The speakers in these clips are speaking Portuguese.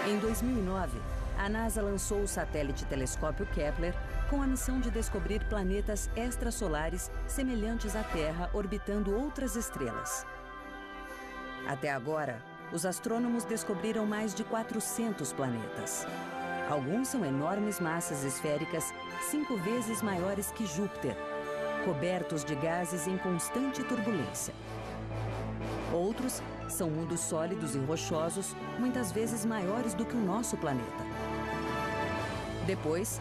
Em 2009, a NASA lançou o satélite telescópio Kepler com a missão de descobrir planetas extrasolares semelhantes à Terra orbitando outras estrelas. Até agora, os astrônomos descobriram mais de 400 planetas. Alguns são enormes massas esféricas 5 vezes maiores que Júpiter, cobertos de gases em constante turbulência. Outros são mundos sólidos e rochosos, muitas vezes maiores do que o nosso planeta. Depois,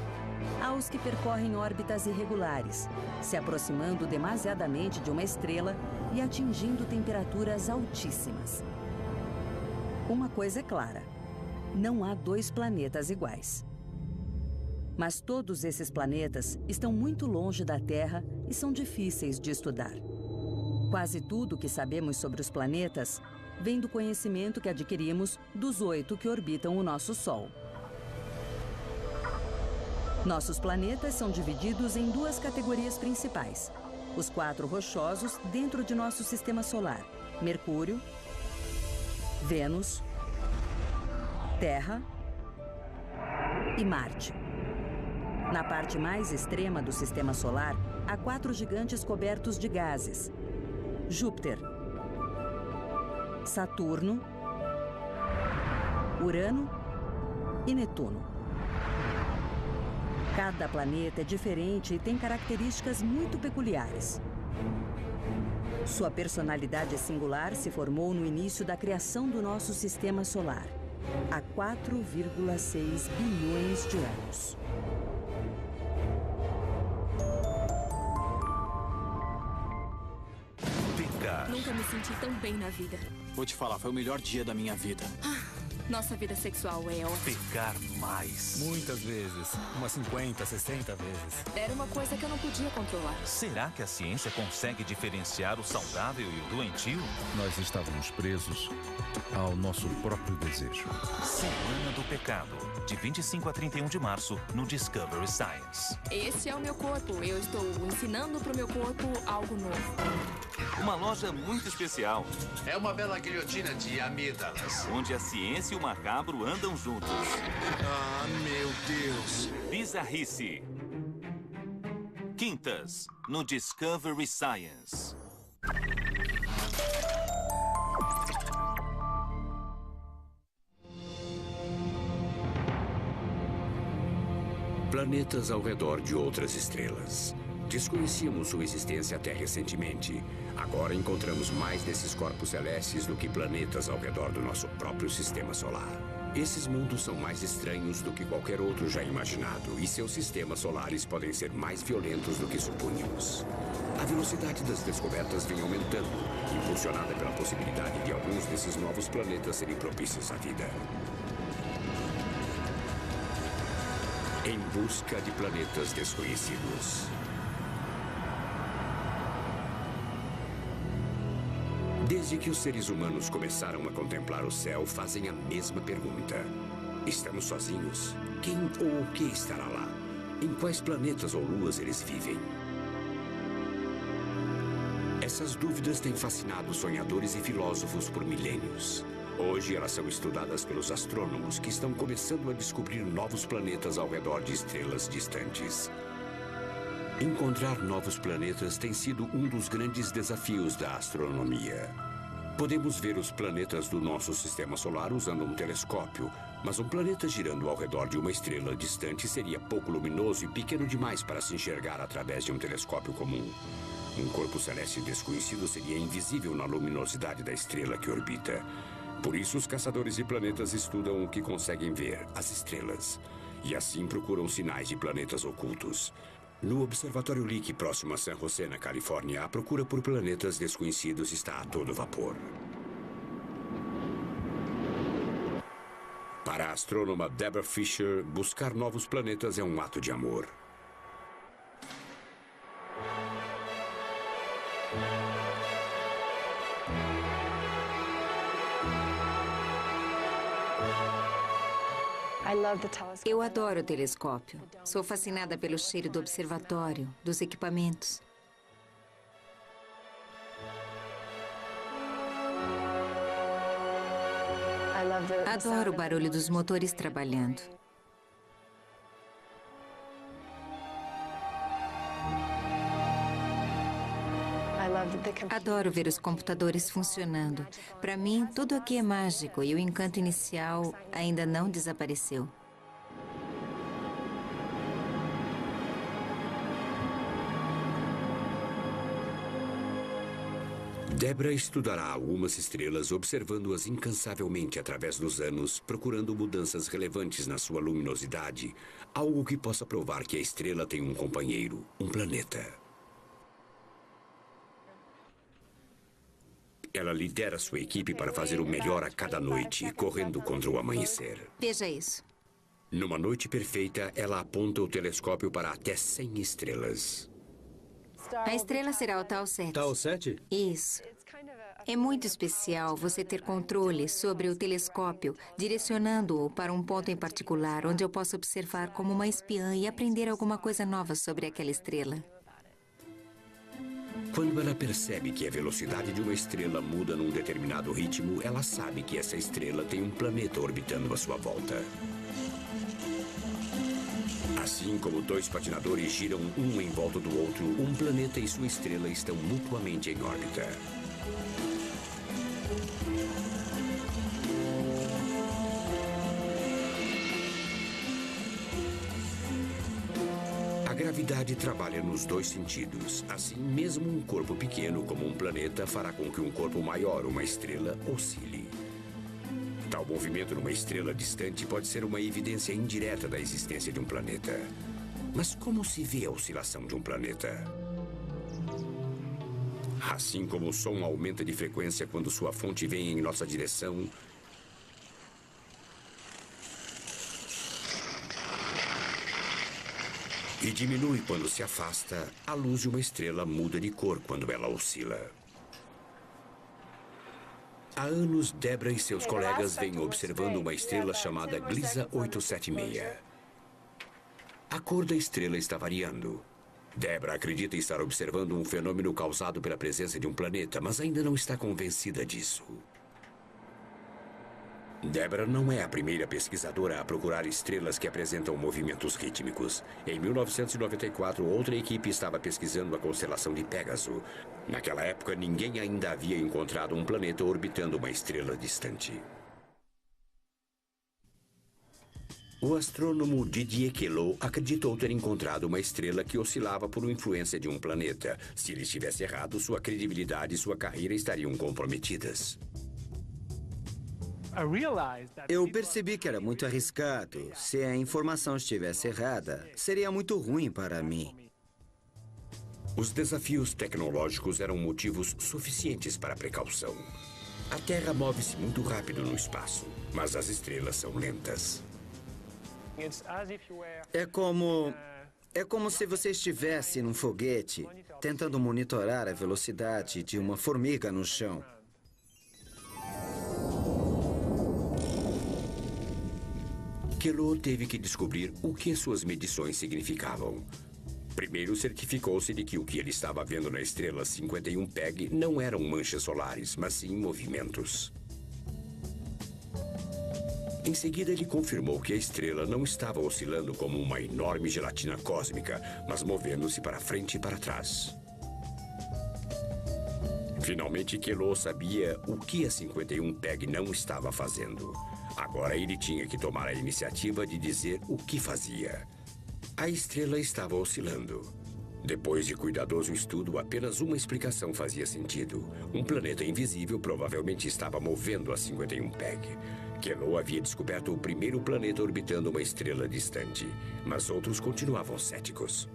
há os que percorrem órbitas irregulares, se aproximando demasiadamente de uma estrela e atingindo temperaturas altíssimas. Uma coisa é clara: não há 2 planetas iguais. Mas todos esses planetas estão muito longe da Terra e são difíceis de estudar. Quase tudo o que sabemos sobre os planetas vem do conhecimento que adquirimos dos 8 que orbitam o nosso Sol. Nossos planetas são divididos em 2 categorias principais: os 4 rochosos dentro de nosso sistema solar: Mercúrio, Vênus, Terra e Marte. Na parte mais extrema do sistema solar, há 4 gigantes cobertos de gases: Júpiter, Saturno, Urano e Netuno. Cada planeta é diferente e tem características muito peculiares. Sua personalidade singular se formou no início da criação do nosso sistema solar, há 4,6 bilhões de anos. Nunca me senti tão bem na vida. Vou te falar, foi o melhor dia da minha vida. Nossa vida sexual é ótima. Pecar mais. Muitas vezes. Umas 50, 60 vezes. Era uma coisa que eu não podia controlar. Será que a ciência consegue diferenciar o saudável e o doentio? Nós estávamos presos ao nosso próprio desejo. Semana do Pecado, de 25 a 31 de março, no Discovery Science. Esse é o meu corpo. Eu estou ensinando para o meu corpo algo novo. Uma loja muito especial. É uma bela guilhotina de amígdalas. Onde a ciência e o macabro andam juntos. Ah, meu Deus. Bizarrice. Quintas, no Discovery Science. Planetas ao redor de outras estrelas. Desconhecíamos sua existência até recentemente. Agora encontramos mais desses corpos celestes do que planetas ao redor do nosso próprio sistema solar. Esses mundos são mais estranhos do que qualquer outro já imaginado, e seus sistemas solares podem ser mais violentos do que supunhamos. A velocidade das descobertas vem aumentando, impulsionada pela possibilidade de alguns desses novos planetas serem propícios à vida. Em busca de planetas desconhecidos. Desde que os seres humanos começaram a contemplar o céu, fazem a mesma pergunta. Estamos sozinhos? Quem ou o que estará lá? Em quais planetas ou luas eles vivem? Essas dúvidas têm fascinado sonhadores e filósofos por milênios. Hoje elas são estudadas pelos astrônomos que estão começando a descobrir novos planetas ao redor de estrelas distantes. Encontrar novos planetas tem sido um dos grandes desafios da astronomia. Podemos ver os planetas do nosso sistema solar usando um telescópio, mas um planeta girando ao redor de uma estrela distante seria pouco luminoso e pequeno demais para se enxergar através de um telescópio comum. Um corpo celeste desconhecido seria invisível na luminosidade da estrela que orbita. Por isso, os caçadores de planetas estudam o que conseguem ver, as estrelas, e assim procuram sinais de planetas ocultos. No Observatório Lick, próximo a San José, na Califórnia, a procura por planetas desconhecidos está a todo vapor. Para a astrônoma Deborah Fisher, buscar novos planetas é um ato de amor. Eu adoro o telescópio. Sou fascinada pelo cheiro do observatório, dos equipamentos. Adoro o barulho dos motores trabalhando. Adoro ver os computadores funcionando. Para mim, tudo aqui é mágico e o encanto inicial ainda não desapareceu. Debra estudará algumas estrelas, observando-as incansavelmente através dos anos, procurando mudanças relevantes na sua luminosidade, algo que possa provar que a estrela tem um companheiro, um planeta. Ela lidera sua equipe para fazer o melhor a cada noite, correndo contra o amanhecer. Veja isso. Numa noite perfeita, ela aponta o telescópio para até 100 estrelas. A estrela será o Tau 7. Tau 7? Isso. É muito especial você ter controle sobre o telescópio, direcionando-o para um ponto em particular, onde eu posso observar como uma espiã e aprender alguma coisa nova sobre aquela estrela. Quando ela percebe que a velocidade de uma estrela muda num determinado ritmo, ela sabe que essa estrela tem um planeta orbitando à sua volta. Assim como dois patinadores giram um em volta do outro, um planeta e sua estrela estão mutuamente em órbita. A gravidade trabalha nos dois sentidos. Assim, mesmo um corpo pequeno como um planeta fará com que um corpo maior, uma estrela, oscile. Tal movimento numa estrela distante pode ser uma evidência indireta da existência de um planeta. Mas como se vê a oscilação de um planeta? Assim como o som aumenta de frequência quando sua fonte vem em nossa direção, e diminui quando se afasta, a luz de uma estrela muda de cor quando ela oscila. Há anos, Debra e seus colegas vêm observando uma estrela chamada Gliese 876. A cor da estrela está variando. Debra acredita estar observando um fenômeno causado pela presença de um planeta, mas ainda não está convencida disso. Debra não é a primeira pesquisadora a procurar estrelas que apresentam movimentos rítmicos. Em 1994, outra equipe estava pesquisando a constelação de Pégaso. Naquela época, ninguém ainda havia encontrado um planeta orbitando uma estrela distante. O astrônomo Didier Queloz acreditou ter encontrado uma estrela que oscilava por influência de um planeta. Se ele estivesse errado, sua credibilidade e sua carreira estariam comprometidas. Eu percebi que era muito arriscado. Se a informação estivesse errada, seria muito ruim para mim. Os desafios tecnológicos eram motivos suficientes para a precaução. A Terra move-se muito rápido no espaço, mas as estrelas são lentas. É como se você estivesse num foguete, tentando monitorar a velocidade de uma formiga no chão. Queloz teve que descobrir o que suas medições significavam. Primeiro, certificou-se de que o que ele estava vendo na estrela 51 Peg não eram manchas solares, mas sim movimentos. Em seguida, ele confirmou que a estrela não estava oscilando como uma enorme gelatina cósmica, mas movendo-se para frente e para trás. Finalmente, Queloz sabia o que a 51 Peg não estava fazendo. Agora ele tinha que tomar a iniciativa de dizer o que fazia. A estrela estava oscilando. Depois de cuidadoso estudo, apenas uma explicação fazia sentido. Um planeta invisível provavelmente estava movendo a 51 Peg. Queloz havia descoberto o primeiro planeta orbitando uma estrela distante, mas outros continuavam céticos.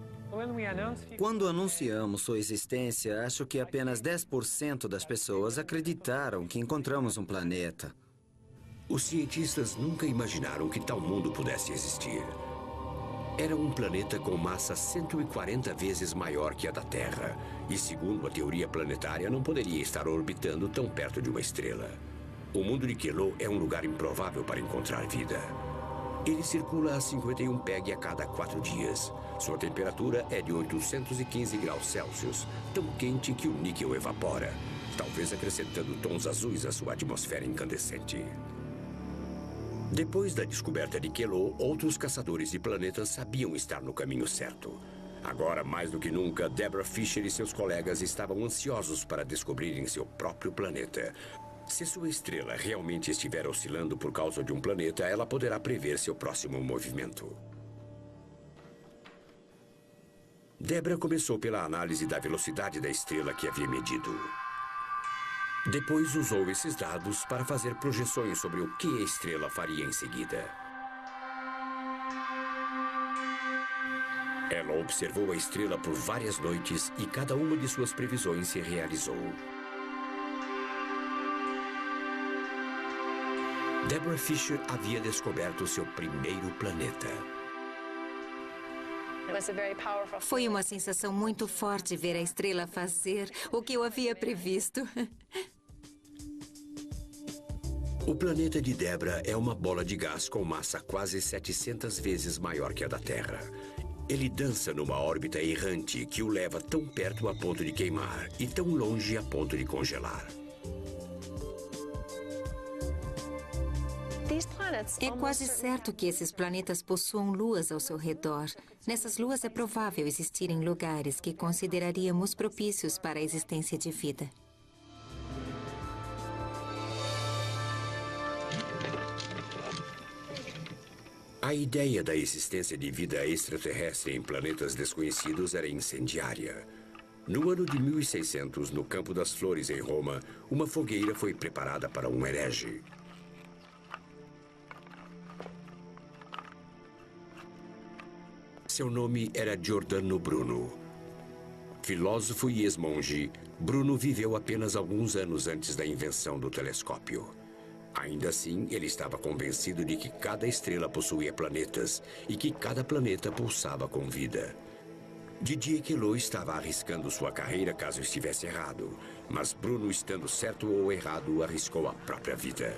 Quando anunciamos sua existência, acho que apenas 10% das pessoas acreditaram que encontramos um planeta. Os cientistas nunca imaginaram que tal mundo pudesse existir. Era um planeta com massa 140 vezes maior que a da Terra, e segundo a teoria planetária, não poderia estar orbitando tão perto de uma estrela. O mundo de Queloz é um lugar improvável para encontrar vida. Ele circula a 51 Peg a cada 4 dias. Sua temperatura é de 815 graus Celsius, tão quente que o níquel evapora, talvez acrescentando tons azuis à sua atmosfera incandescente. Depois da descoberta de Queloz, outros caçadores de planetas sabiam estar no caminho certo. Agora, mais do que nunca, Deborah Fisher e seus colegas estavam ansiosos para descobrirem seu próprio planeta. Se sua estrela realmente estiver oscilando por causa de um planeta, ela poderá prever seu próximo movimento. Deborah começou pela análise da velocidade da estrela que havia medido. Depois usou esses dados para fazer projeções sobre o que a estrela faria em seguida. Ela observou a estrela por várias noites e cada uma de suas previsões se realizou. Deborah Fisher havia descoberto seu primeiro planeta. Foi uma sensação muito forte ver a estrela fazer o que eu havia previsto. O planeta de Deborah é uma bola de gás com massa quase 700 vezes maior que a da Terra. Ele dança numa órbita errante que o leva tão perto a ponto de queimar e tão longe a ponto de congelar. É quase certo que esses planetas possuam luas ao seu redor. Nessas luas é provável existirem lugares que consideraríamos propícios para a existência de vida. A ideia da existência de vida extraterrestre em planetas desconhecidos era incendiária. No ano de 1600, no Campo das Flores, em Roma, uma fogueira foi preparada para um herege. Seu nome era Giordano Bruno. Filósofo e ex-monge, Bruno viveu apenas alguns anos antes da invenção do telescópio. Ainda assim, ele estava convencido de que cada estrela possuía planetas e que cada planeta pulsava com vida. Didier Queloz estava arriscando sua carreira caso estivesse errado, mas Bruno, estando certo ou errado, arriscou a própria vida.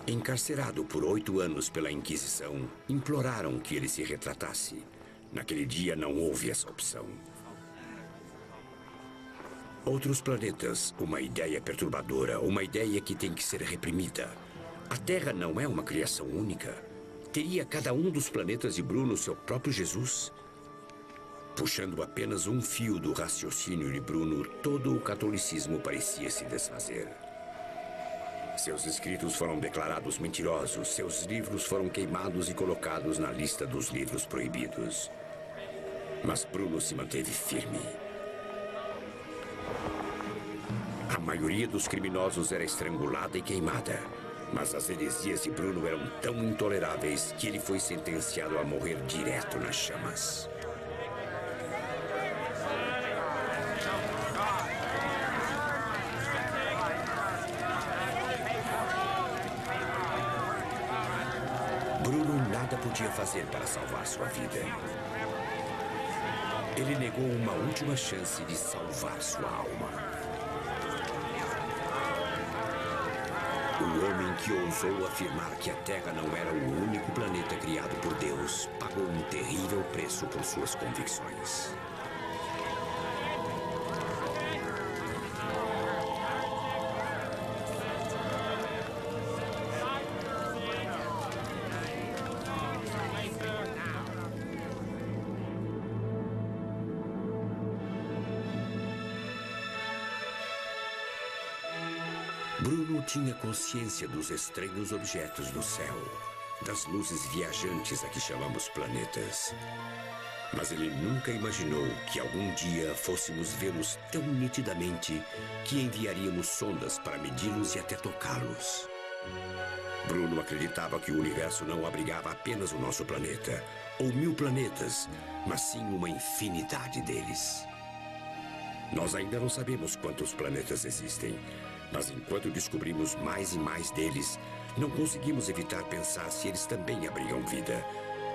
Encarcerado por 8 anos pela Inquisição, imploraram que ele se retratasse. Naquele dia não houve essa opção. Outros planetas, uma ideia perturbadora, uma ideia que tem que ser reprimida. A Terra não é uma criação única. Teria cada um dos planetas de Bruno seu próprio Jesus? Puxando apenas um fio do raciocínio de Bruno, todo o catolicismo parecia se desfazer. Seus escritos foram declarados mentirosos, seus livros foram queimados e colocados na lista dos livros proibidos. Mas Bruno se manteve firme. A maioria dos criminosos era estrangulada e queimada, mas as heresias de Bruno eram tão intoleráveis que ele foi sentenciado a morrer direto nas chamas. Bruno nada podia fazer para salvar sua vida. Ele negou uma última chance de salvar sua alma. O homem que ousou afirmar que a Terra não era o único planeta criado por Deus pagou um terrível preço por suas convicções. Bruno tinha consciência dos estranhos objetos do céu, das luzes viajantes a que chamamos planetas. Mas ele nunca imaginou que algum dia fôssemos vê-los tão nitidamente que enviaríamos sondas para medi-los e até tocá-los. Bruno acreditava que o universo não abrigava apenas o nosso planeta, ou 1000 planetas, mas sim uma infinidade deles. Nós ainda não sabemos quantos planetas existem, mas enquanto descobrimos mais e mais deles, não conseguimos evitar pensar se eles também abrigam vida.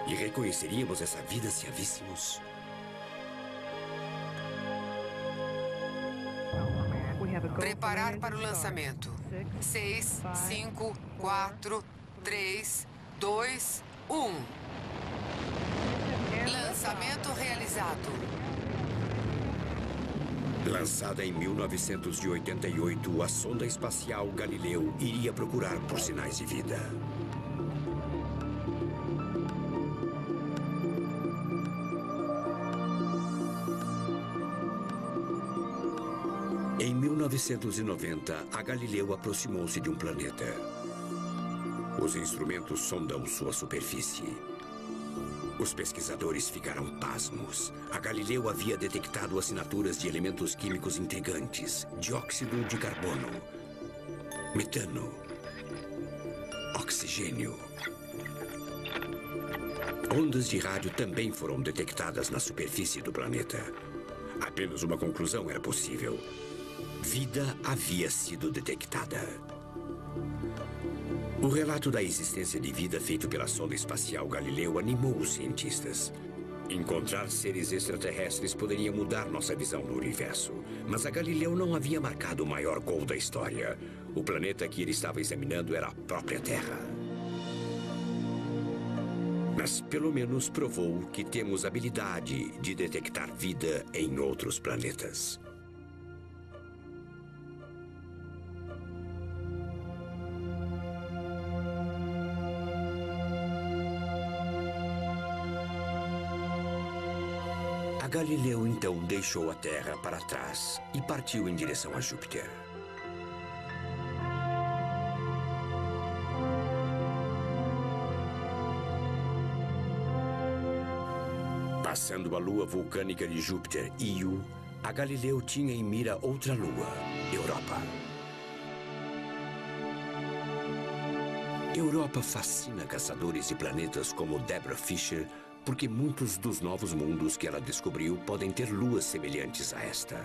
E reconheceríamos essa vida se a víssemos. Preparar para o lançamento. 6, 5, 4, 3, 2, 1. Lançamento realizado. Lançada em 1988, a sonda espacial Galileu iria procurar por sinais de vida. Em 1990, a Galileu aproximou-se de um planeta. Os instrumentos sondam sua superfície. Os pesquisadores ficaram pasmos. A Galileu havia detectado assinaturas de elementos químicos intrigantes: dióxido de carbono, metano, oxigênio. Ondas de rádio também foram detectadas na superfície do planeta. Apenas uma conclusão era possível: vida havia sido detectada. O relato da existência de vida feito pela sonda espacial Galileu animou os cientistas. Encontrar seres extraterrestres poderia mudar nossa visão do universo. Mas a Galileu não havia marcado o maior gol da história. O planeta que ele estava examinando era a própria Terra. Mas pelo menos provou que temos habilidade de detectar vida em outros planetas. Galileu então deixou a Terra para trás e partiu em direção a Júpiter. Passando a lua vulcânica de Júpiter, Io, a Galileu tinha em mira outra lua, Europa. Europa fascina caçadores de planetas como Deborah Fisher, porque muitos dos novos mundos que ela descobriu podem ter luas semelhantes a esta.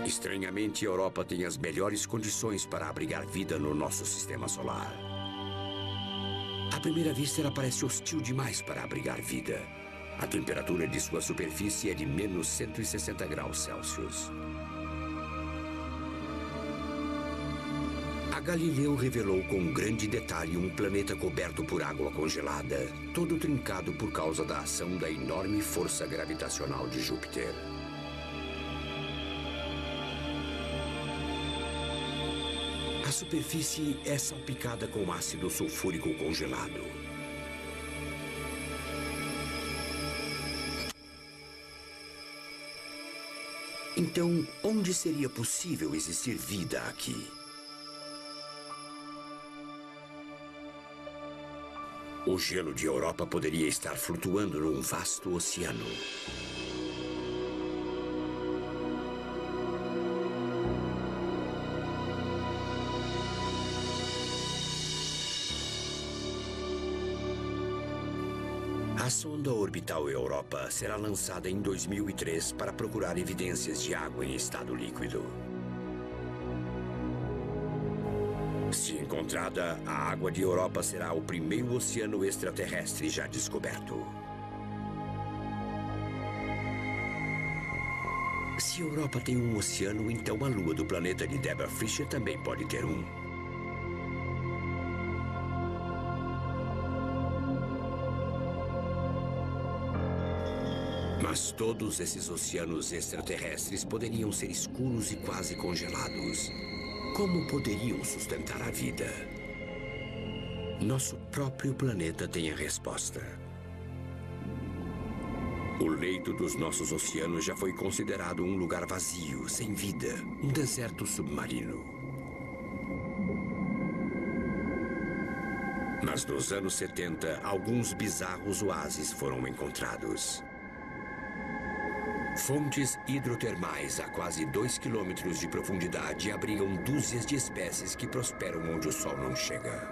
Estranhamente, a Europa tem as melhores condições para abrigar vida no nosso sistema solar. À primeira vista, ela parece hostil demais para abrigar vida. A temperatura de sua superfície é de menos 160 graus Celsius. A Galileu revelou com grande detalhe um planeta coberto por água congelada, todo trincado por causa da ação da enorme força gravitacional de Júpiter. A superfície é salpicada com ácido sulfúrico congelado. Então, onde seria possível existir vida aqui? O gelo de Europa poderia estar flutuando num vasto oceano. A sonda orbital Europa será lançada em 2003 para procurar evidências de água em estado líquido. Se encontrada, a água de Europa será o primeiro oceano extraterrestre já descoberto. Se Europa tem um oceano, então a lua do planeta de Deborah Fisher também pode ter um. Mas todos esses oceanos extraterrestres poderiam ser escuros e quase congelados. Como poderiam sustentar a vida? Nosso próprio planeta tem a resposta. O leito dos nossos oceanos já foi considerado um lugar vazio, sem vida, um deserto submarino. Mas nos anos 70, alguns bizarros oásis foram encontrados. Fontes hidrotermais a quase 2 quilômetros de profundidade abrigam dúzias de espécies que prosperam onde o sol não chega.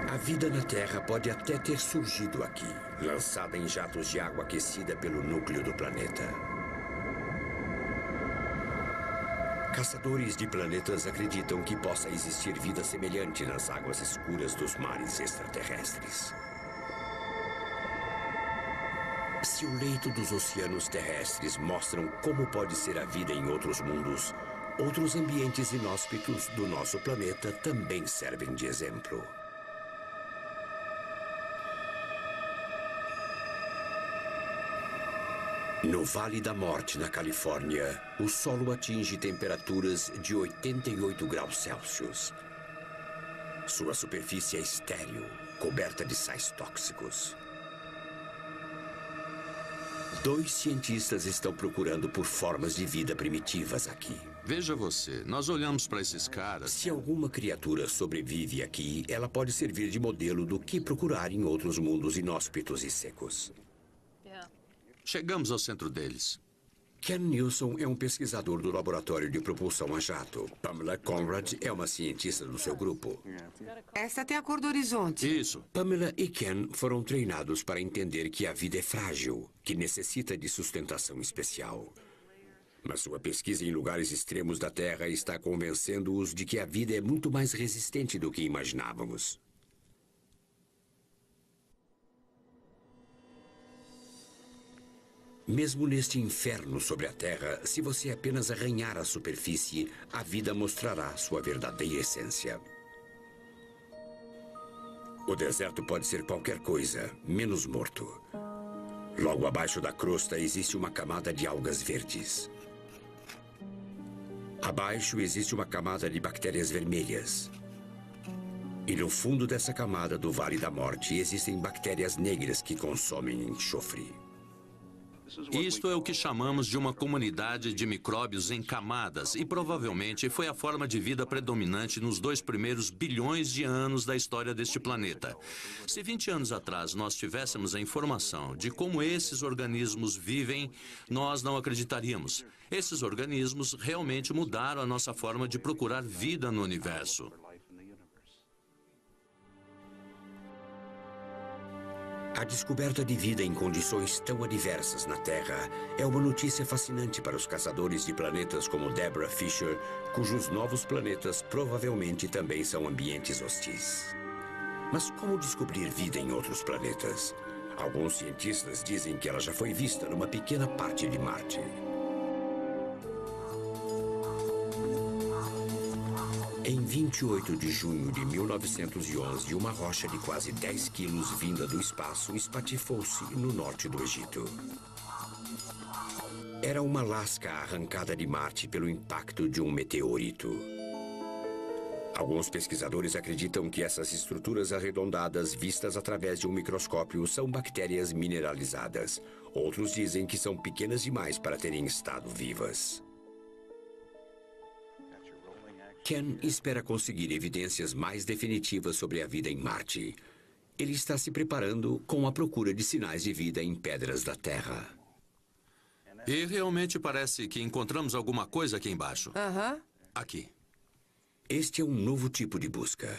A vida na Terra pode até ter surgido aqui, lançada em jatos de água aquecida pelo núcleo do planeta. Caçadores de planetas acreditam que possa existir vida semelhante nas águas escuras dos mares extraterrestres. Se o leito dos oceanos terrestres mostram como pode ser a vida em outros mundos, outros ambientes inóspitos do nosso planeta também servem de exemplo. No Vale da Morte, na Califórnia, o solo atinge temperaturas de 88 graus Celsius. Sua superfície é estéril, coberta de sais tóxicos. 2 cientistas estão procurando por formas de vida primitivas aqui. Veja você, nós olhamos para esses caras... Se alguma criatura sobrevive aqui, ela pode servir de modelo do que procurar em outros mundos inóspitos e secos. Chegamos ao centro deles. Ken Nilsson é um pesquisador do laboratório de propulsão a jato. Pamela Conrad é uma cientista do seu grupo. Essa tem a cor do horizonte. Isso. Pamela e Ken foram treinados para entender que a vida é frágil, que necessita de sustentação especial. Mas sua pesquisa em lugares extremos da Terra está convencendo-os de que a vida é muito mais resistente do que imaginávamos. Mesmo neste inferno sobre a Terra, se você apenas arranhar a superfície, a vida mostrará sua verdadeira essência. O deserto pode ser qualquer coisa, menos morto. Logo abaixo da crosta existe uma camada de algas verdes. Abaixo existe uma camada de bactérias vermelhas. E no fundo dessa camada do Vale da Morte existem bactérias negras que consomem enxofre. Isto é o que chamamos de uma comunidade de micróbios em camadas e provavelmente foi a forma de vida predominante nos 2 primeiros bilhões de anos da história deste planeta. Se 20 anos atrás nós tivéssemos a informação de como esses organismos vivem, nós não acreditaríamos. Esses organismos realmente mudaram a nossa forma de procurar vida no universo. A descoberta de vida em condições tão adversas na Terra é uma notícia fascinante para os caçadores de planetas como Deborah Fisher, cujos novos planetas provavelmente também são ambientes hostis. Mas como descobrir vida em outros planetas? Alguns cientistas dizem que ela já foi vista numa pequena parte de Marte. Em 28 de junho de 1911, uma rocha de quase 10 quilos vinda do espaço espatifou-se no norte do Egito. Era uma lasca arrancada de Marte pelo impacto de um meteorito. Alguns pesquisadores acreditam que essas estruturas arredondadas vistas através de um microscópio são bactérias mineralizadas. Outros dizem que são pequenas demais para terem estado vivas. Ken espera conseguir evidências mais definitivas sobre a vida em Marte. Ele está se preparando com a procura de sinais de vida em pedras da Terra. E realmente parece que encontramos alguma coisa aqui embaixo. Aqui. Este é um novo tipo de busca.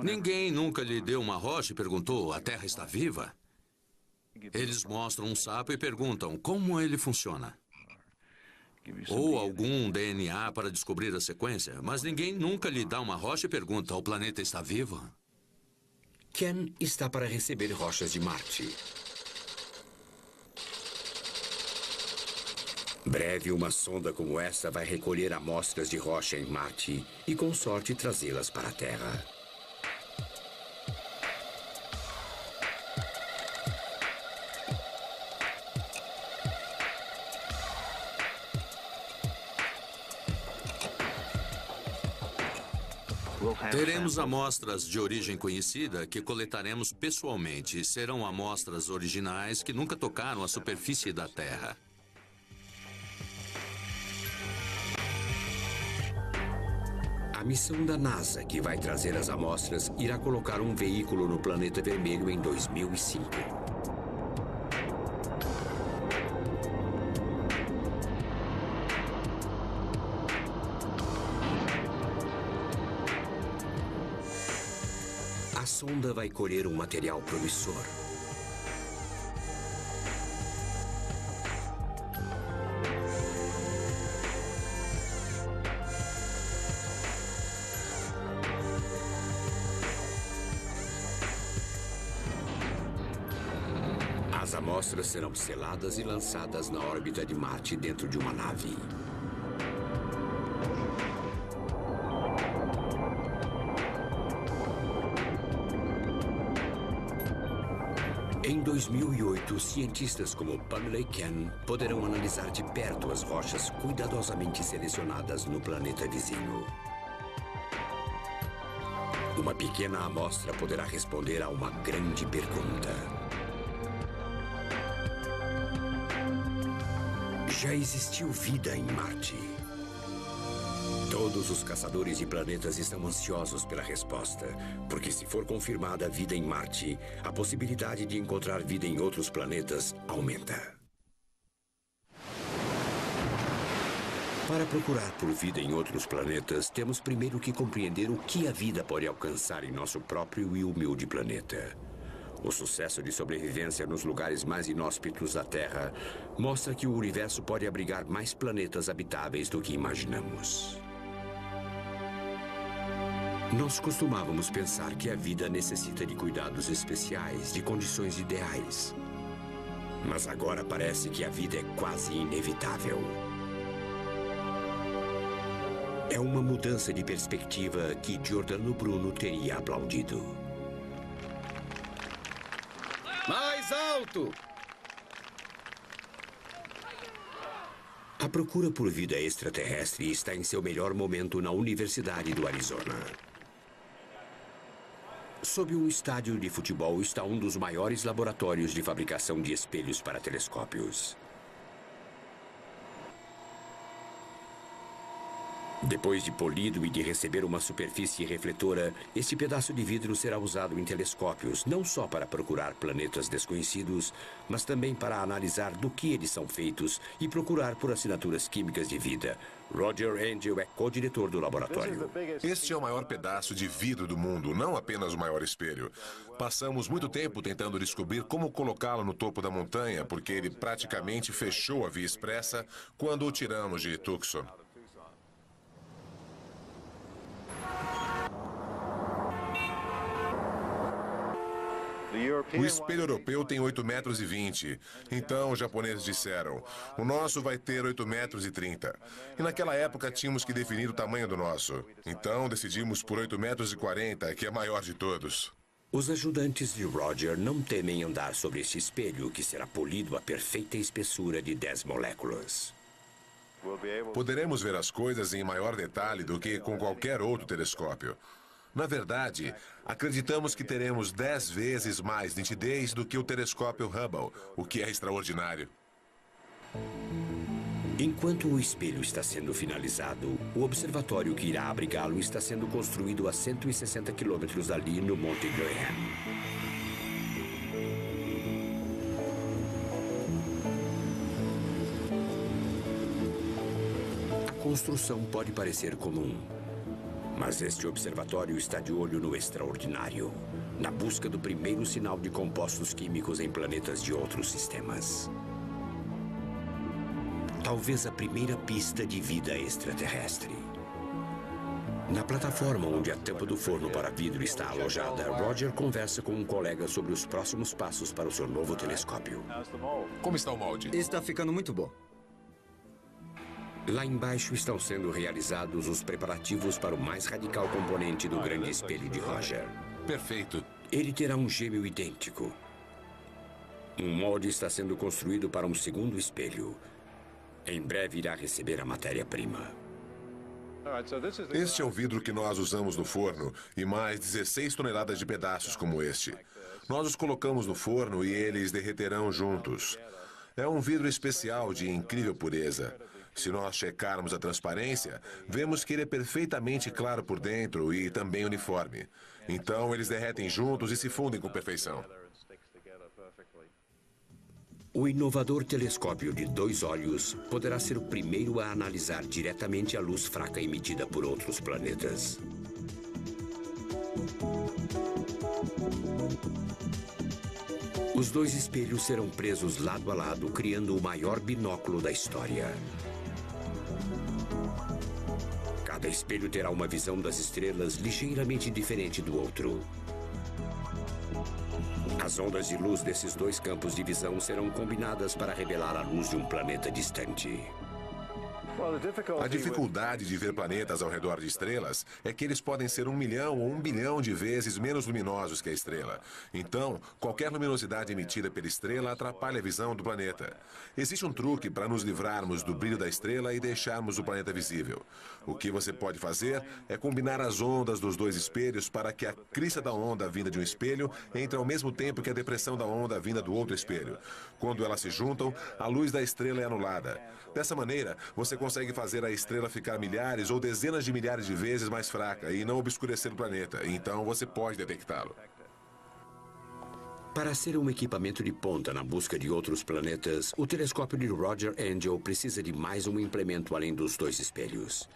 Ninguém nunca lhe deu uma rocha e perguntou: a Terra está viva? Eles mostram um sapo e perguntam como ele funciona. Ou algum DNA para descobrir a sequência, mas ninguém nunca lhe dá uma rocha e pergunta: o planeta está vivo? Ken está para receber rochas de Marte. Breve, uma sonda como esta vai recolher amostras de rocha em Marte e, com sorte, trazê-las para a Terra. Teremos amostras de origem conhecida que coletaremos pessoalmente. Serão amostras originais que nunca tocaram a superfície da Terra. A missão da NASA, que vai trazer as amostras, irá colocar um veículo no planeta vermelho em 2005. A sonda vai colher um material promissor. As amostras serão seladas e lançadas na órbita de Marte dentro de uma nave. Em 2008, cientistas como Pamela e Ken poderão analisar de perto as rochas cuidadosamente selecionadas no planeta vizinho. Uma pequena amostra poderá responder a uma grande pergunta. Já existiu vida em Marte? Todos os caçadores de planetas estão ansiosos pela resposta, porque se for confirmada a vida em Marte, a possibilidade de encontrar vida em outros planetas aumenta. Para procurar por vida em outros planetas, temos primeiro que compreender o que a vida pode alcançar em nosso próprio e humilde planeta. O sucesso de sobrevivência nos lugares mais inóspitos da Terra mostra que o universo pode abrigar mais planetas habitáveis do que imaginamos. Nós costumávamos pensar que a vida necessita de cuidados especiais, de condições ideais. Mas agora parece que a vida é quase inevitável. É uma mudança de perspectiva que Giordano Bruno teria aplaudido. Mais alto! A procura por vida extraterrestre está em seu melhor momento na Universidade do Arizona. Sob um estádio de futebol está um dos maiores laboratórios de fabricação de espelhos para telescópios. Depois de polido e de receber uma superfície refletora, este pedaço de vidro será usado em telescópios, não só para procurar planetas desconhecidos, mas também para analisar do que eles são feitos e procurar por assinaturas químicas de vida. Roger Angel é co-diretor do laboratório. Este é o maior pedaço de vidro do mundo, não apenas o maior espelho. Passamos muito tempo tentando descobrir como colocá-lo no topo da montanha, porque ele praticamente fechou a via expressa quando o tiramos de Tucson. O espelho europeu tem 8,20 metros. Então, os japoneses disseram, o nosso vai ter 8,30 metros. E naquela época tínhamos que definir o tamanho do nosso. Então, decidimos por 8,40 metros, que é maior de todos. Os ajudantes de Roger não temem andar sobre este espelho, que será polido a perfeita espessura de 10 moléculas. Poderemos ver as coisas em maior detalhe do que com qualquer outro telescópio. Na verdade, acreditamos que teremos 10 vezes mais nitidez do que o telescópio Hubble, o que é extraordinário. Enquanto o espelho está sendo finalizado, o observatório que irá abrigá-lo está sendo construído a 160 quilômetros dali no Monte Graham. A construção pode parecer comum, mas este observatório está de olho no extraordinário, na busca do primeiro sinal de compostos químicos em planetas de outros sistemas. Talvez a primeira pista de vida extraterrestre. Na plataforma onde a tampa do forno para vidro está alojada, Roger conversa com um colega sobre os próximos passos para o seu novo telescópio. Como está o molde? Está ficando muito bom. Lá embaixo estão sendo realizados os preparativos para o mais radical componente do grande espelho de Roger. Perfeito. Ele terá um gêmeo idêntico. Um molde está sendo construído para um segundo espelho. Em breve irá receber a matéria-prima. Este é o vidro que nós usamos no forno e mais 16 toneladas de pedaços como este. Nós os colocamos no forno e eles derreterão juntos. É um vidro especial de incrível pureza. Se nós checarmos a transparência, vemos que ele é perfeitamente claro por dentro e também uniforme. Então, eles derretem juntos e se fundem com perfeição. O inovador telescópio de 2 olhos poderá ser o primeiro a analisar diretamente a luz fraca emitida por outros planetas. Os 2 espelhos serão presos lado a lado, criando o maior binóculo da história. Cada espelho terá uma visão das estrelas ligeiramente diferente do outro. As ondas de luz desses 2 campos de visão serão combinadas para revelar a luz de um planeta distante. A dificuldade de ver planetas ao redor de estrelas é que eles podem ser 1 milhão ou 1 bilhão de vezes menos luminosos que a estrela. Então, qualquer luminosidade emitida pela estrela atrapalha a visão do planeta. Existe um truque para nos livrarmos do brilho da estrela e deixarmos o planeta visível. O que você pode fazer é combinar as ondas dos dois espelhos para que a crista da onda vinda de um espelho entre ao mesmo tempo que a depressão da onda vinda do outro espelho. Quando elas se juntam, a luz da estrela é anulada. Dessa maneira, você consegue fazer a estrela ficar milhares ou dezenas de milhares de vezes mais fraca e não obscurecer o planeta. Então você pode detectá-lo. Para ser um equipamento de ponta na busca de outros planetas, o telescópio de Roger Angel precisa de mais um implemento além dos dois espelhos.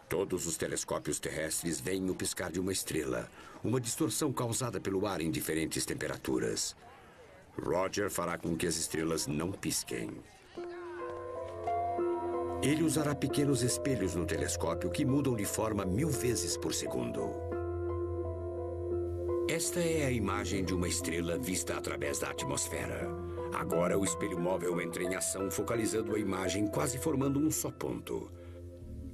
Todos os telescópios terrestres veem o piscar de uma estrela, uma distorção causada pelo ar em diferentes temperaturas. Roger fará com que as estrelas não pisquem. Ele usará pequenos espelhos no telescópio que mudam de forma 1000 vezes por segundo. Esta é a imagem de uma estrela vista através da atmosfera. Agora o espelho móvel entra em ação, focalizando a imagem, quase formando um só ponto.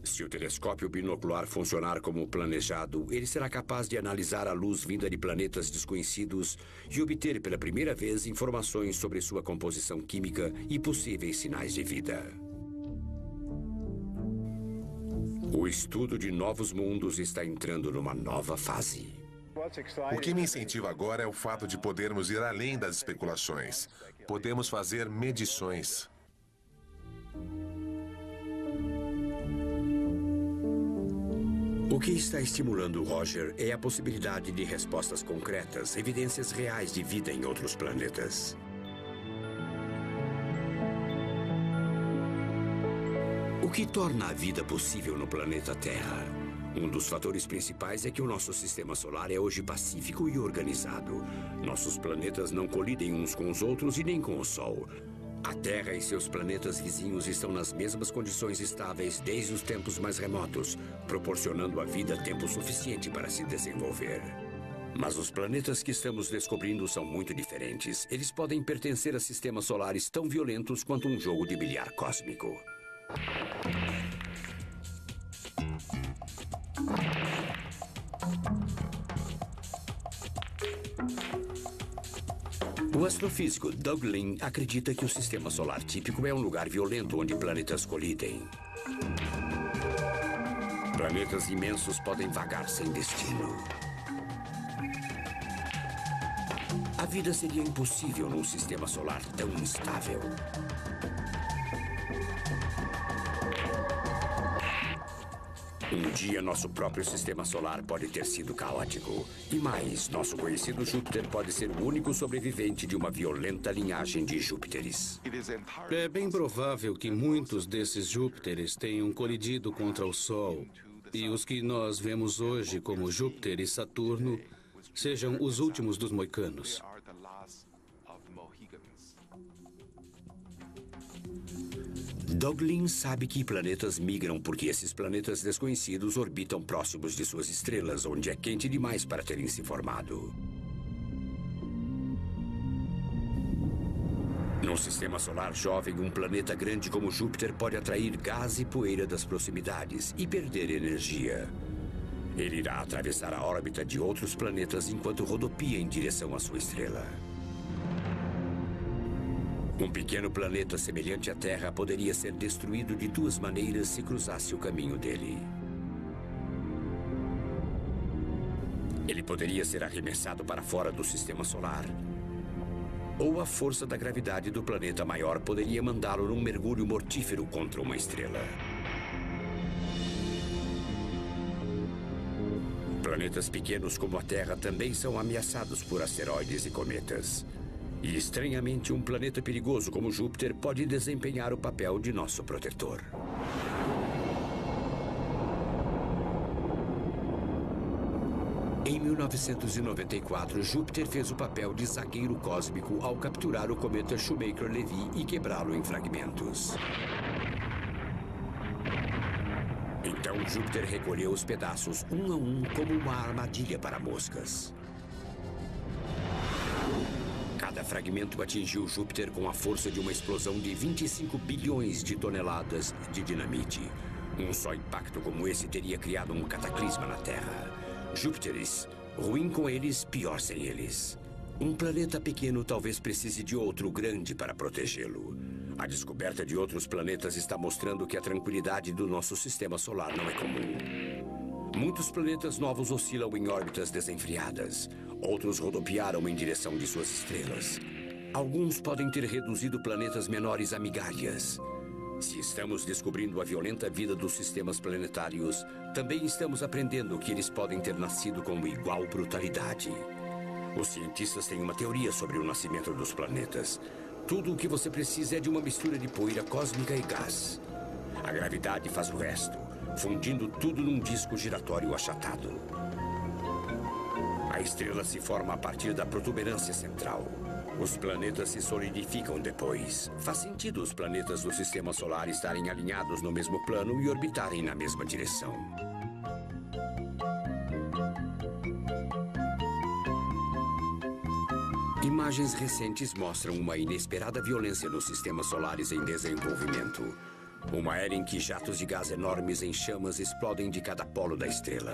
Se o telescópio binocular funcionar como planejado, ele será capaz de analisar a luz vinda de planetas desconhecidos e obter pela primeira vez informações sobre sua composição química e possíveis sinais de vida. O estudo de novos mundos está entrando numa nova fase. O que me incentiva agora é o fato de podermos ir além das especulações. Podemos fazer medições. O que está estimulando Roger é a possibilidade de respostas concretas, evidências reais de vida em outros planetas. O que torna a vida possível no planeta Terra? Um dos fatores principais é que o nosso sistema solar é hoje pacífico e organizado. Nossos planetas não colidem uns com os outros e nem com o Sol. A Terra e seus planetas vizinhos estão nas mesmas condições estáveis desde os tempos mais remotos, proporcionando à vida tempo suficiente para se desenvolver. Mas os planetas que estamos descobrindo são muito diferentes. Eles podem pertencer a sistemas solares tão violentos quanto um jogo de bilhar cósmico. O astrofísico Doug Lin acredita que o sistema solar típico é um lugar violento onde planetas colidem. Planetas imensos podem vagar sem destino. A vida seria impossível num sistema solar tão instável. Um dia, nosso próprio sistema solar pode ter sido caótico. E mais, nosso conhecido Júpiter pode ser o único sobrevivente de uma violenta linhagem de Júpiteres. É bem provável que muitos desses Júpiteres tenham colidido contra o Sol. E os que nós vemos hoje como Júpiter e Saturno sejam os últimos dos moicanos. Doug Lin sabe que planetas migram porque esses planetas desconhecidos orbitam próximos de suas estrelas, onde é quente demais para terem se formado. Num sistema solar jovem, um planeta grande como Júpiter pode atrair gás e poeira das proximidades e perder energia. Ele irá atravessar a órbita de outros planetas enquanto rodopia em direção à sua estrela. Um pequeno planeta semelhante à Terra poderia ser destruído de duas maneiras se cruzasse o caminho dele. Ele poderia ser arremessado para fora do sistema solar, ou a força da gravidade do planeta maior poderia mandá-lo num mergulho mortífero contra uma estrela. Planetas pequenos como a Terra também são ameaçados por asteroides e cometas. E, estranhamente, um planeta perigoso como Júpiter pode desempenhar o papel de nosso protetor. Em 1994, Júpiter fez o papel de zagueiro cósmico ao capturar o cometa Shoemaker-Levy e quebrá-lo em fragmentos. Então, Júpiter recolheu os pedaços um a um como uma armadilha para moscas. Cada fragmento atingiu Júpiter com a força de uma explosão de 25 bilhões de toneladas de dinamite. Um só impacto como esse teria criado um cataclisma na Terra. Júpiteres, ruim com eles, pior sem eles. Um planeta pequeno talvez precise de outro grande para protegê-lo. A descoberta de outros planetas está mostrando que a tranquilidade do nosso sistema solar não é comum. Muitos planetas novos oscilam em órbitas desenfreadas. Outros rodopiaram em direção de suas estrelas. Alguns podem ter reduzido planetas menores a migalhas. Se estamos descobrindo a violenta vida dos sistemas planetários, também estamos aprendendo que eles podem ter nascido com igual brutalidade. Os cientistas têm uma teoria sobre o nascimento dos planetas. Tudo o que você precisa é de uma mistura de poeira cósmica e gás. A gravidade faz o resto, fundindo tudo num disco giratório achatado. A estrela se forma a partir da protuberância central. Os planetas se solidificam depois. Faz sentido os planetas do sistema solar estarem alinhados no mesmo plano e orbitarem na mesma direção. Imagens recentes mostram uma inesperada violência nos sistemas solares em desenvolvimento. Uma era em que jatos de gás enormes em chamas explodem de cada polo da estrela.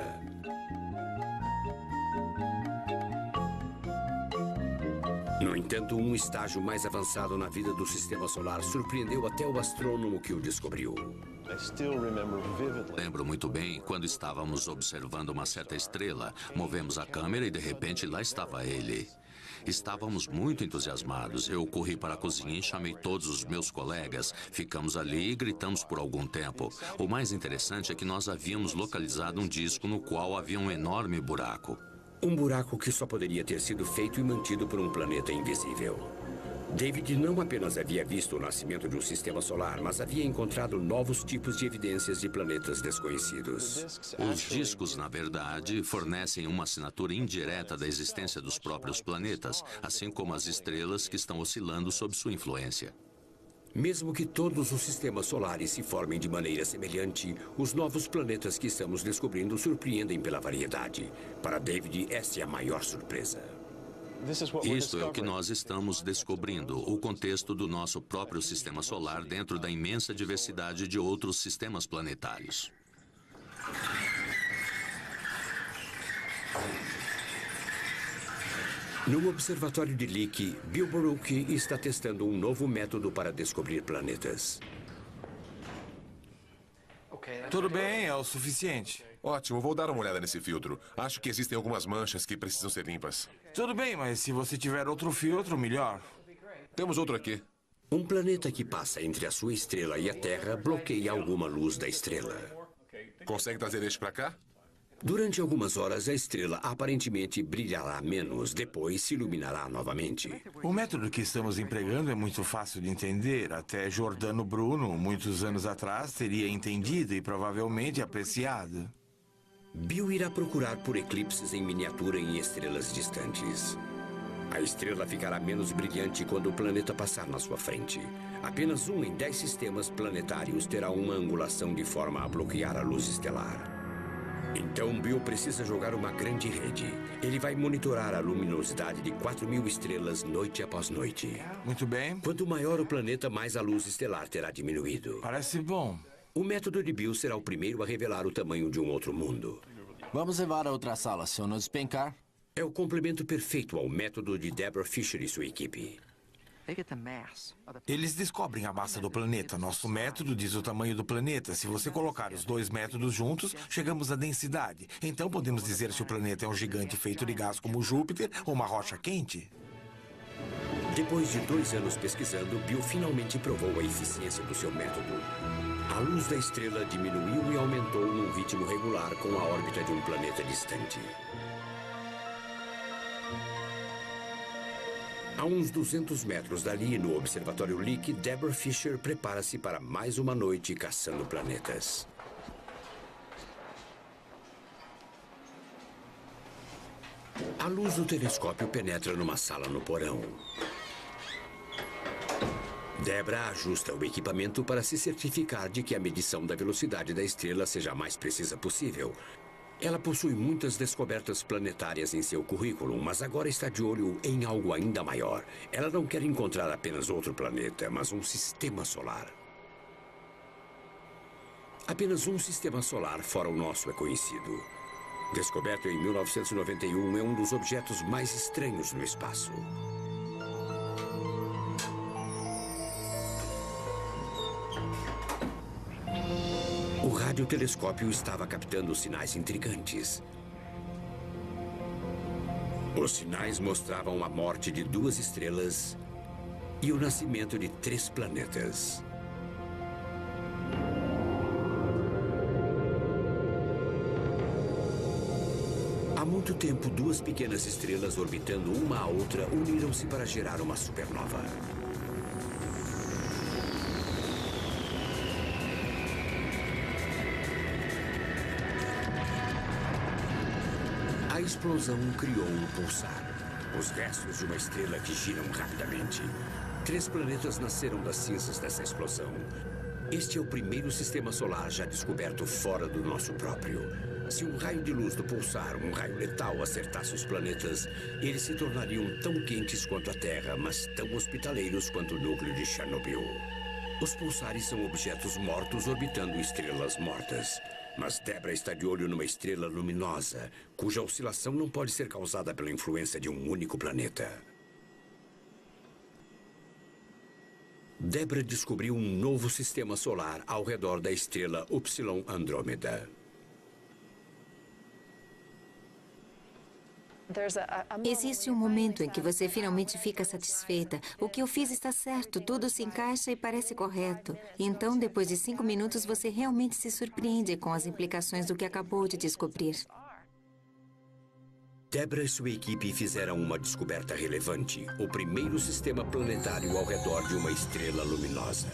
No entanto, um estágio mais avançado na vida do sistema solar surpreendeu até o astrônomo que o descobriu. Lembro muito bem quando estávamos observando uma certa estrela. Movemos a câmera e de repente lá estava ele. Estávamos muito entusiasmados. Eu corri para a cozinha e chamei todos os meus colegas. Ficamos ali e gritamos por algum tempo. O mais interessante é que nós havíamos localizado um disco no qual havia um enorme buraco. Um buraco que só poderia ter sido feito e mantido por um planeta invisível. David não apenas havia visto o nascimento de um sistema solar, mas havia encontrado novos tipos de evidências de planetas desconhecidos. Os discos, na verdade, fornecem uma assinatura indireta da existência dos próprios planetas, assim como as estrelas que estão oscilando sob sua influência. Mesmo que todos os sistemas solares se formem de maneira semelhante, os novos planetas que estamos descobrindo surpreendem pela variedade. Para David, esta é a maior surpresa. Isto é o que nós estamos descobrindo, o contexto do nosso próprio sistema solar dentro da imensa diversidade de outros sistemas planetários. No observatório de Lick, Bill Boruch está testando um novo método para descobrir planetas. Tudo bem, é o suficiente. Ótimo, vou dar uma olhada nesse filtro. Acho que existem algumas manchas que precisam ser limpas. Tudo bem, mas se você tiver outro filtro, melhor. Temos outro aqui. Um planeta que passa entre a sua estrela e a Terra bloqueia alguma luz da estrela. Consegue trazer este para cá? Durante algumas horas, a estrela aparentemente brilhará menos, depois se iluminará novamente. O método que estamos empregando é muito fácil de entender. Até Giordano Bruno, muitos anos atrás, teria entendido e provavelmente apreciado. Bill irá procurar por eclipses em miniatura em estrelas distantes. A estrela ficará menos brilhante quando o planeta passar na sua frente. Apenas 1 em 10 sistemas planetários terá uma angulação de forma a bloquear a luz estelar. Então, Bill precisa jogar uma grande rede. Ele vai monitorar a luminosidade de 4.000 estrelas noite após noite. Muito bem. Quanto maior o planeta, mais a luz estelar terá diminuído. Parece bom. O método de Bill será o primeiro a revelar o tamanho de um outro mundo. Vamos levar a outra sala, se eu não despencar. É o complemento perfeito ao método de Deborah Fisher e sua equipe. Eles descobrem a massa do planeta. Nosso método diz o tamanho do planeta. Se você colocar os dois métodos juntos, chegamos à densidade. Então podemos dizer se o planeta é um gigante feito de gás como Júpiter ou uma rocha quente. Depois de 2 anos pesquisando, Bill finalmente provou a eficiência do seu método. A luz da estrela diminuiu e aumentou num ritmo regular com a órbita de um planeta distante. A uns 200 metros dali, no observatório Lick, Deborah Fisher prepara-se para mais uma noite caçando planetas. A luz do telescópio penetra numa sala no porão. Deborah ajusta o equipamento para se certificar de que a medição da velocidade da estrela seja a mais precisa possível. Ela possui muitas descobertas planetárias em seu currículo, mas agora está de olho em algo ainda maior. Ela não quer encontrar apenas outro planeta, mas um sistema solar. Apenas um sistema solar fora o nosso é conhecido. Descoberto em 1991, é um dos objetos mais estranhos no espaço. O radiotelescópio estava captando sinais intrigantes. Os sinais mostravam a morte de 2 estrelas e o nascimento de 3 planetas. Há muito tempo, 2 pequenas estrelas orbitando uma a outra uniram-se para gerar uma supernova. A explosão criou um pulsar. Os restos de uma estrela que giram rapidamente. 3 planetas nasceram das cinzas dessa explosão. Este é o primeiro sistema solar já descoberto fora do nosso próprio. Se um raio de luz do pulsar, um raio letal, acertasse os planetas, eles se tornariam tão quentes quanto a Terra, mas tão hospitaleiros quanto o núcleo de Chernobyl. Os pulsares são objetos mortos orbitando estrelas mortas. Mas Debra está de olho numa estrela luminosa, cuja oscilação não pode ser causada pela influência de um único planeta. Debra descobriu um novo sistema solar ao redor da estrela Upsilon Andrômeda. Existe um momento em que você finalmente fica satisfeita. O que eu fiz está certo, tudo se encaixa e parece correto. Então, depois de 5 minutos, você realmente se surpreende com as implicações do que acabou de descobrir. Debra e sua equipe fizeram uma descoberta relevante: o primeiro sistema planetário ao redor de uma estrela luminosa.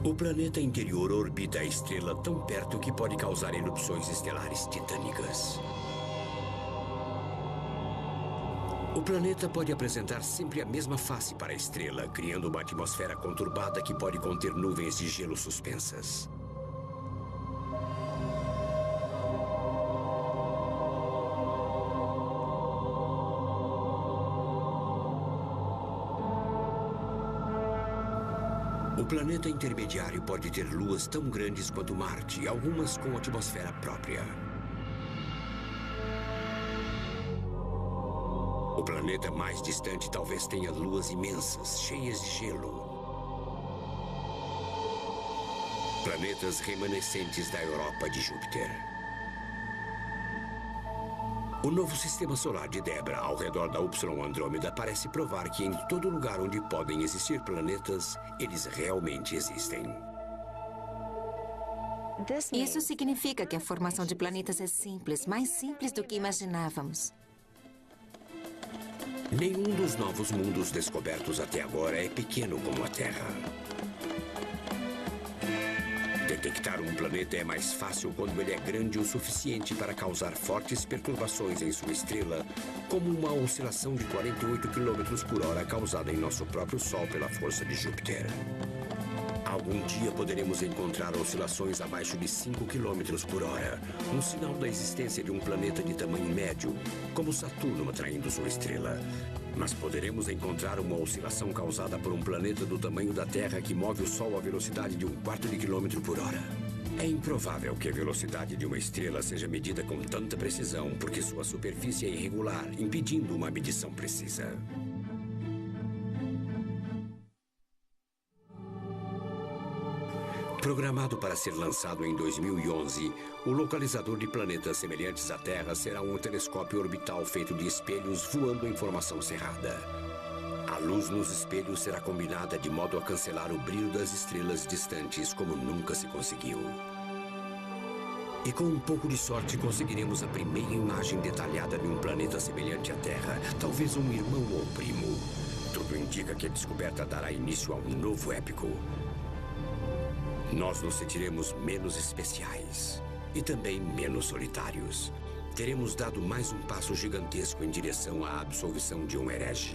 O planeta interior orbita a estrela tão perto que pode causar erupções estelares titânicas. O planeta pode apresentar sempre a mesma face para a estrela, criando uma atmosfera conturbada que pode conter nuvens de gelo suspensas. O planeta intermediário pode ter luas tão grandes quanto Marte, algumas com atmosfera própria. O planeta mais distante talvez tenha luas imensas, cheias de gelo. Planetas remanescentes da Europa de Júpiter. O novo sistema solar de Debra, ao redor da Upsilon Andrômeda, parece provar que em todo lugar onde podem existir planetas, eles realmente existem. Isso significa que a formação de planetas é simples, mais simples do que imaginávamos. Nenhum dos novos mundos descobertos até agora é pequeno como a Terra. Detectar um planeta é mais fácil quando ele é grande o suficiente para causar fortes perturbações em sua estrela, como uma oscilação de 48 km por hora causada em nosso próprio Sol pela força de Júpiter. Algum dia poderemos encontrar oscilações abaixo de 5 km por hora, um sinal da existência de um planeta de tamanho médio, como Saturno atraindo sua estrela. Mas poderemos encontrar uma oscilação causada por um planeta do tamanho da Terra que move o Sol à velocidade de 1/4 de quilômetro por hora. É improvável que a velocidade de uma estrela seja medida com tanta precisão, porque sua superfície é irregular, impedindo uma medição precisa. Programado para ser lançado em 2011, o localizador de planetas semelhantes à Terra será um telescópio orbital feito de espelhos voando em formação cerrada. A luz nos espelhos será combinada de modo a cancelar o brilho das estrelas distantes como nunca se conseguiu. E com um pouco de sorte conseguiremos a primeira imagem detalhada de um planeta semelhante à Terra, talvez um irmão ou primo. Tudo indica que a descoberta dará início a um novo épico. Nós nos sentiremos menos especiais e também menos solitários. Teremos dado mais um passo gigantesco em direção à absolvição de um herege.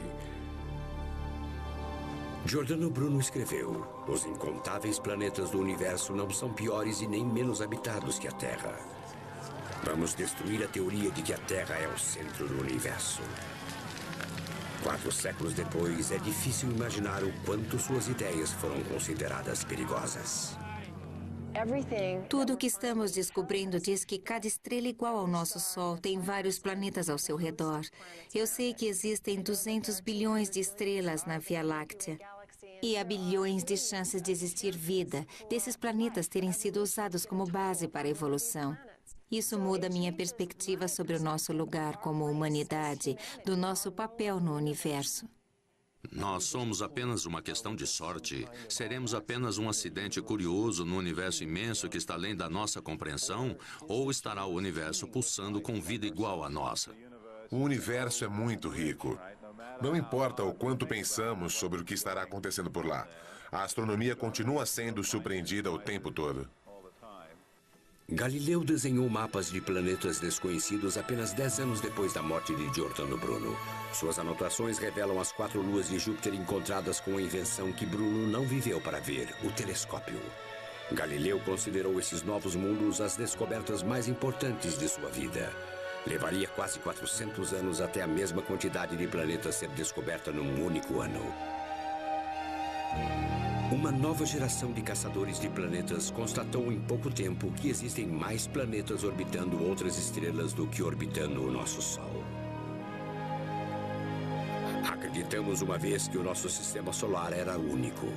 Giordano Bruno escreveu: os incontáveis planetas do universo não são piores e nem menos habitados que a Terra. Vamos destruir a teoria de que a Terra é o centro do universo. 4 séculos depois, é difícil imaginar o quanto suas ideias foram consideradas perigosas. Tudo o que estamos descobrindo diz que cada estrela igual ao nosso Sol tem vários planetas ao seu redor. Eu sei que existem 200 bilhões de estrelas na Via Láctea. E há bilhões de chances de existir vida, desses planetas terem sido usados como base para a evolução. Isso muda minha perspectiva sobre o nosso lugar como humanidade, do nosso papel no universo. Nós somos apenas uma questão de sorte. Seremos apenas um acidente curioso no universo imenso que está além da nossa compreensão? Ou estará o universo pulsando com vida igual à nossa? O universo é muito rico. Não importa o quanto pensamos sobre o que estará acontecendo por lá. A astronomia continua sendo surpreendida o tempo todo. Galileu desenhou mapas de planetas desconhecidos apenas 10 anos depois da morte de Giordano Bruno. Suas anotações revelam as 4 luas de Júpiter encontradas com a invenção que Bruno não viveu para ver, o telescópio. Galileu considerou esses novos mundos as descobertas mais importantes de sua vida. Levaria quase 400 anos até a mesma quantidade de planetas ser descoberta num único ano. Uma nova geração de caçadores de planetas constatou em pouco tempo que existem mais planetas orbitando outras estrelas do que orbitando o nosso Sol. Acreditamos uma vez que o nosso sistema solar era único.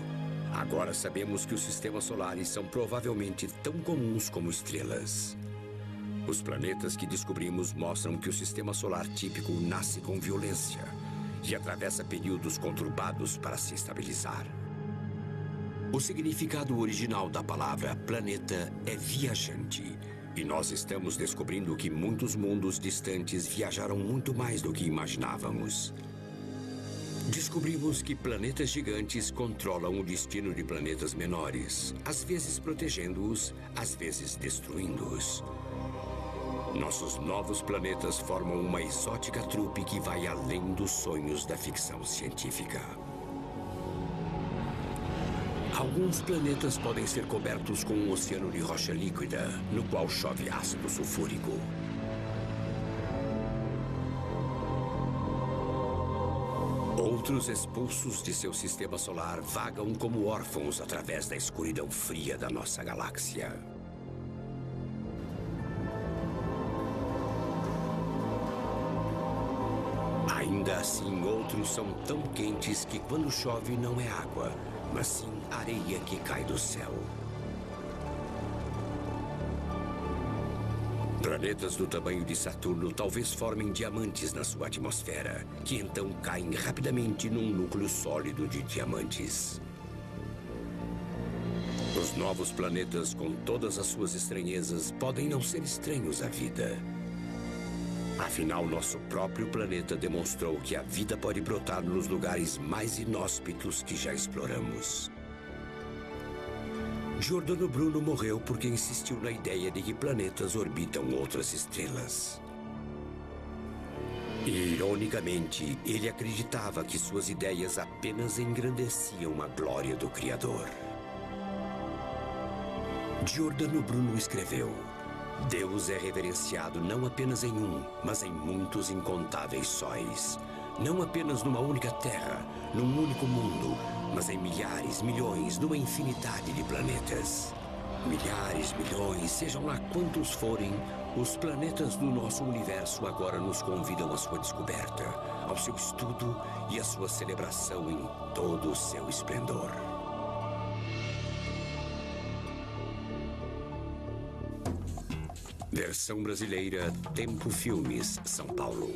Agora sabemos que os sistemas solares são provavelmente tão comuns como estrelas. Os planetas que descobrimos mostram que o sistema solar típico nasce com violência e atravessa períodos conturbados para se estabilizar. O significado original da palavra planeta é viajante, e nós estamos descobrindo que muitos mundos distantes viajaram muito mais do que imaginávamos. Descobrimos que planetas gigantes controlam o destino de planetas menores, às vezes protegendo-os, às vezes destruindo-os. Nossos novos planetas formam uma exótica trupe que vai além dos sonhos da ficção científica. Alguns planetas podem ser cobertos com um oceano de rocha líquida, no qual chove ácido sulfúrico. Outros expulsos de seu sistema solar vagam como órfãos através da escuridão fria da nossa galáxia. Ainda assim, outros são tão quentes que quando chove não é água, mas sim areia que cai do céu. Planetas do tamanho de Saturno talvez formem diamantes na sua atmosfera, que então caem rapidamente num núcleo sólido de diamantes. Os novos planetas, com todas as suas estranhezas, podem não ser estranhos à vida. Afinal, nosso próprio planeta demonstrou que a vida pode brotar nos lugares mais inóspitos que já exploramos. Giordano Bruno morreu porque insistiu na ideia de que planetas orbitam outras estrelas. E, ironicamente, ele acreditava que suas ideias apenas engrandeciam a glória do Criador. Giordano Bruno escreveu: Deus é reverenciado não apenas em um, mas em muitos incontáveis sóis. Não apenas numa única terra, num único mundo, mas em milhares, milhões, numa infinidade de planetas. Milhares, milhões, sejam lá quantos forem, os planetas do nosso universo agora nos convidam à sua descoberta, ao seu estudo e à sua celebração em todo o seu esplendor. Versão brasileira, Tempo Filmes, São Paulo.